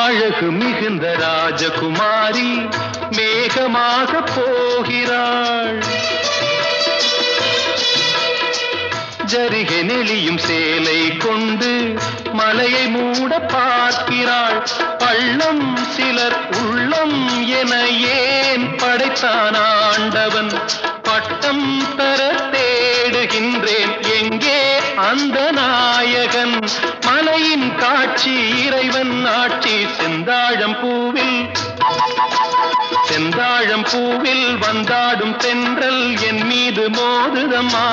அழகு மிகுந்த ராஜகுமாரி மேகமாக போகிறாள். ஜரிகை நெளியும் சேலை கொண்டு மலையை மூட பார்க்கிறாள். பள்ளம் சிலர் உள்ளம் என ஏன் படைத்தான் ஆண்டவன்? பட்டம் தர தேடுகின்றேன், எங்கே அந்த நாயகன்? மலையின் காட்சி இறைவன் ஆட்சி. செந்தாழம் பூவில் வந்தாடும் தென்றல் என் மீது மோதுதம்மா.